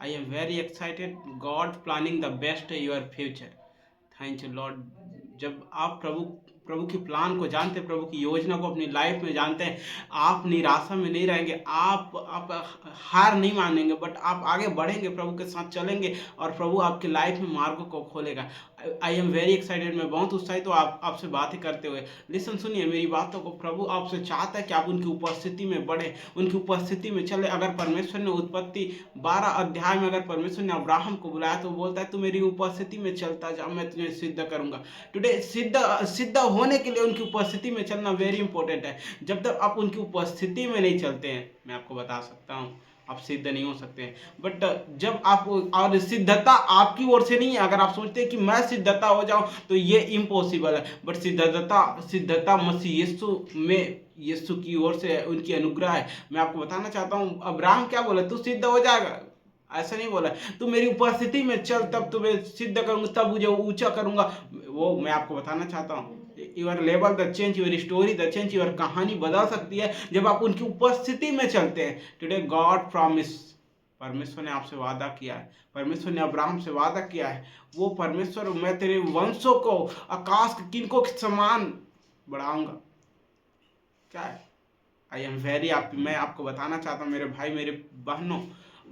I am very excited, God planning the best your future. Thank you Lord. जब आप प्रभु प्रभु की plan को जानते हैं, प्रभु की योजना को अपनी लाइफ में जानते हैं, आप निराशा में नहीं रहेंगे, आप हार नहीं मानेंगे, बट आप आगे बढ़ेंगे, प्रभु के साथ चलेंगे और प्रभु आपकी लाइफ में मार्गों को खोलेगा। आई एम वेरी एक्साइटेड, मैं बहुत उत्साहित हूँ आपसे बातें करते हुए। लिसन, सुनिए मेरी बातों को। प्रभु आपसे चाहता है कि आप उनकी उपस्थिति में बढ़े, उनकी उपस्थिति में चले। अगर परमेश्वर ने उत्पत्ति 12 अध्याय में अगर परमेश्वर ने अब्राहम को बुलाया तो बोलता है तू मेरी उपस्थिति में चलता जा, मैं तुझे सिद्ध करूंगा। टुडे सिद्ध होने के लिए उनकी उपस्थिति में चलना वेरी इंपॉर्टेंट है। जब तक आप उनकी उपस्थिति में नहीं चलते हैं, मैं आपको बता सकता हूँ आप सिद्ध नहीं हो सकते हैं। बट जब आप, और सिद्धता आपकी ओर से नहीं है। अगर आप सोचते हैं कि मैं सिद्धता हो जाऊं तो ये इम्पॉसिबल है, बट सिद्धता मसीह यीशु में, यीशु की ओर से है, उनकी अनुग्रह है। मैं आपको बताना चाहता हूँ, अब्राहम क्या बोला, तू सिद्ध हो जाएगा, ऐसा नहीं बोला। तू मेरी उपस्थिति में चल, तब तुम्हें सिद्ध करूंगा, तब मुझे ऊंचा करूंगा। वो मैं आपको बताना चाहता हूँ, your level the change, your story the change, your कहानी बदल सकती है जब आप उनकी उपस्थिति में चलते हैं। टुडे गॉड प्रॉमिस, परमेश्वर ने आपसे वादा किया है, परमेश्वर ने अब्राहम से वादा किया है। वो परमेश्वर, मैं तेरे वंशों को आकाश के किनकों के समान बढ़ाऊंगा। क्या है, आई एम वेरी हैप्पी। मैं आपको बताना चाहता हूँ मेरे भाई मेरे बहनों,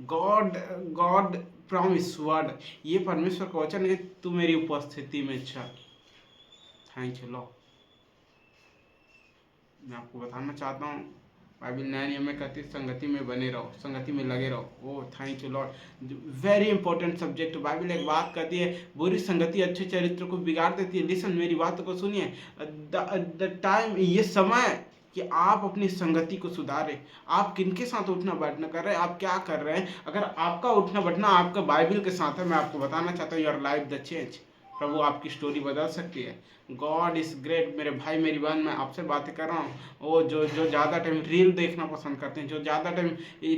गॉड गॉड प्रॉमिस वर्ड, ये परमेश्वर का वचन है, तू मेरी उपस्थिति में चल। Thank you Lord. मैं आपको बताना चाहता हूँ, बाइबल नया नियम में कहती है संगति में बने रहो, संगति में लगे रहो। Oh thank you Lord, very important subject. Bible एक बात कहती है, बुरी संगति अच्छे चरित्र को बिगाड़ देती है। लिसन, मेरी बातों को सुनिए। द टाइम, ये समय कि आप अपनी संगति को सुधारें। आप किनके साथ उठना बैठना कर रहे हैं, आप क्या कर रहे हैं। अगर आपका उठना बैठना आपका बाइबल के साथ है, मैं आपको बताना चाहता हूँ, योर लाइफ द चेंज, प्रभु आपकी स्टोरी बदल सकती है। God is great. मेरे भाई मेरी बहन, मैं आपसे बातें कर रहा हूँ, वो जो ज़्यादा टाइम रील देखना पसंद करते हैं, जो ज़्यादा टाइम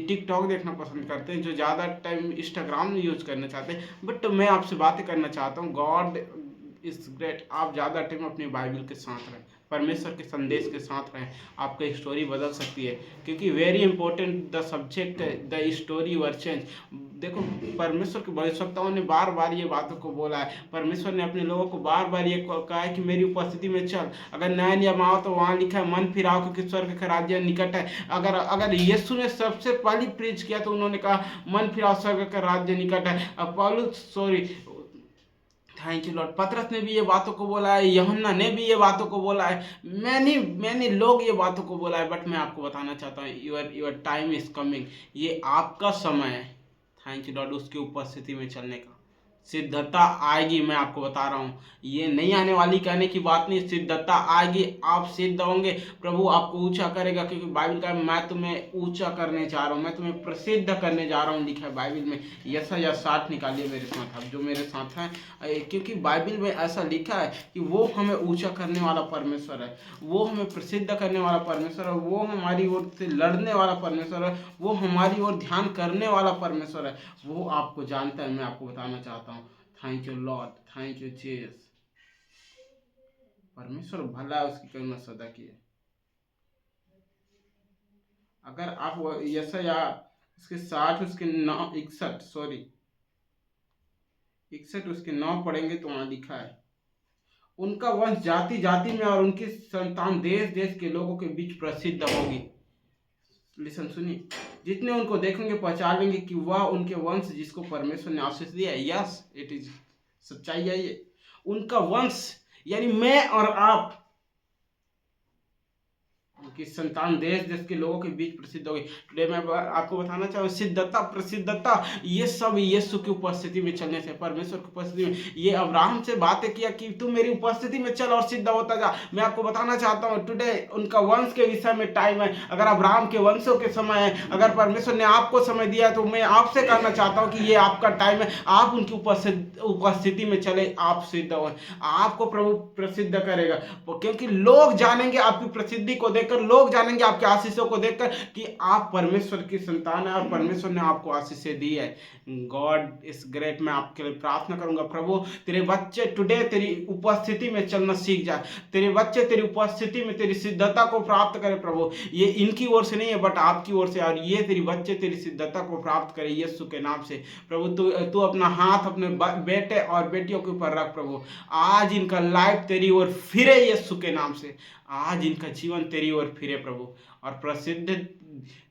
टिकटॉक देखना पसंद करते हैं, जो ज़्यादा टाइम इंस्टाग्राम यूज करना चाहते हैं, बट मैं आपसे बातें करना चाहता हूँ, गॉड इज़ ग्रेट। आप ज़्यादा टाइम अपनी बाइबल के साथ रहें, परमेश्वर के संदेश के साथ रहें, आपकी स्टोरी बदल सकती है। क्योंकि very important the subject, the story were change. देखो, परमेश्वर के भविष्यवक्ताओं ने बार बार ये बातों को बोला है, परमेश्वर ने अपने लोगों को बार बार ये कहा है कि मेरी उपस्थिति में चल। अगर नया नियम आओ तो वहाँ लिखा है मन फिराओ क्योंकि स्वर्ग का राज्य निकट है। अगर यीशु ने सबसे पहली प्रीच किया तो उन्होंने कहा मन फिराओ स्वर्ग का राज्य निकट है। अब पौलुस, सॉरी, थैंक यू लॉर्ड, पतरस ने भी ये बातों को बोला है, यूहन्ना ने भी ये बातों को बोला है, मैंने लोग ये बातों को बोला है। बट मैं आपको बताना चाहता हूँ, योर टाइम इज कमिंग, ये आपका समय है। थैंक यू लॉर्ड, उसकी उपस्थिति में चलने का। सिद्धता आएगी, मैं आपको बता रहा हूँ, ये नहीं आने वाली कहने की बात नहीं, सिद्धता आएगी, आप सिद्ध होंगे, प्रभु आपको ऊंचा करेगा। क्योंकि बाइबल का मैं तुम्हें ऊंचा करने जा रहा हूँ, मैं तुम्हें प्रसिद्ध करने जा रहा हूँ, लिखा है बाइबल में। यशायाह 60 निकालिए मेरे साथ, आप जो मेरे साथ हैं, क्योंकि बाइबल में ऐसा लिखा है कि वो हमें ऊंचा करने वाला परमेश्वर है, वो हमें प्रसिद्ध करने वाला परमेश्वर है, वो हमारी ओर से लड़ने वाला परमेश्वर है, वो हमारी ओर ध्यान करने वाला परमेश्वर है, वो आपको जानता है। मैं आपको बताना चाहता हूँ, thank you Lord, thank you Jesus. परमेश्वर भला है, उसकी करुणा सदा की है। अगर आप यशायाह उसके 60 उसके 9 61, सॉरी 61 उसके 9 पढ़ेंगे तो वहां लिखा है, उनका वंश जाति जाति में और उनकी संतान देश देश के लोगों के बीच प्रसिद्ध होगी। लिसन, सुनिए, जितने उनको देखेंगे पहचान लेंगे कि वह उनके वंश जिसको परमेश्वर ने आशीष दिया है। यस, इट इज सच्चाई है ये। उनका वंश यानी मैं और आप, कि संतान देश देश के लोगों के बीच प्रसिद्ध होगी। टुडे मैं आपको बताना चाहूँ, सिद्धता प्रसिद्धता ये सब यीशु की उपस्थिति में चलने से, परमेश्वर की उपस्थिति में। ये अब्राहम से बातें किया कि तू मेरी उपस्थिति में चल और सिद्ध होता जा। मैं आपको बताना चाहता हूँ, टुडे उनका वंश के विषय में टाइम है। अगर अब्राहम के वंशों के समय है, अगर परमेश्वर ने आपको समय दिया तो मैं आपसे कहना चाहता हूँ कि ये आपका टाइम है। आप उनकी उपस्थिति में चले, आप सिद्ध हो, आपको प्रभु प्रसिद्ध करेगा। क्योंकि लोग जानेंगे आपकी प्रसिद्धि को देखकर, लोग जानेंगे आपके आशीषों को देखकर कि आप परमेश्वर की संतान है और परमेश्वर ने आपको आशीषें दी है। God is great. मैं आपके लिए प्रार्थना करूंगा, प्रभु तेरे बच्चे टुडे तेरी उपस्थिति में चलना सीख जाए, तेरे बच्चे तेरी उपस्थिति में तेरी सिद्धता को प्राप्त करें प्रभु। ये इनकी ओर से नहीं है बट आपकी ओर से, और ये तेरी बच्चे तेरी सिद्धता को प्राप्त करें यीशु के नाम से। प्रभु तू तू अपना हाथ अपने बेटे और बेटियों के ऊपर रख प्रभु। आज इनका लाइफ तेरी ओर फिरे यीशु के नाम से, आज इनका जीवन तेरी ओर फिरे प्रभु। और प्रसिद्ध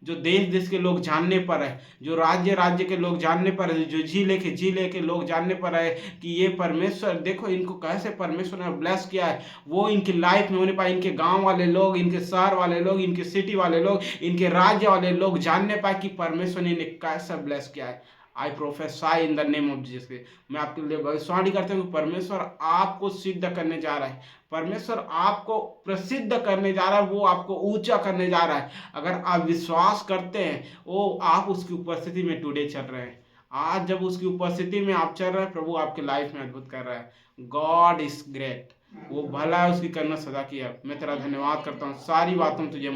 जो देश देश के लोग जानने पर है, जो राज्य राज्य के लोग जानने पर है, जो जी लेके लोग जानने पर है कि ये परमेश्वर, देखो इनको कैसे परमेश्वर ने ब्लेस किया है, वो इनकी लाइफ में होने पाए। इनके गांव वाले लोग, इनके शहर वाले लोग, इनके सिटी वाले लोग, इनके राज्य वाले लोग जानने पाए कि परमेश्वर ने इन्हें कैसा ब्लेस किया है। I prophesy in the name of Jesus. मैं आपके लिए भविष्यवाणी करता हूँ, परमेश्वर आपको सिद्ध करने जा रहा है, परमेश्वर आपको प्रसिद्ध करने जा रहा है, वो आपको ऊंचा करने जा रहा है। अगर आप विश्वास करते हैं, वो आप उसकी उपस्थिति में टुडे चल रहे हैं। आज जब उसकी उपस्थिति में आप चल रहे हैं, प्रभु आपके लाइफ में अद्भुत कर रहा है। God is great. वो भला है, उसकी करना सदा की है। मैं तेरा धन्यवाद करता हूँ, सारी बातों तुझे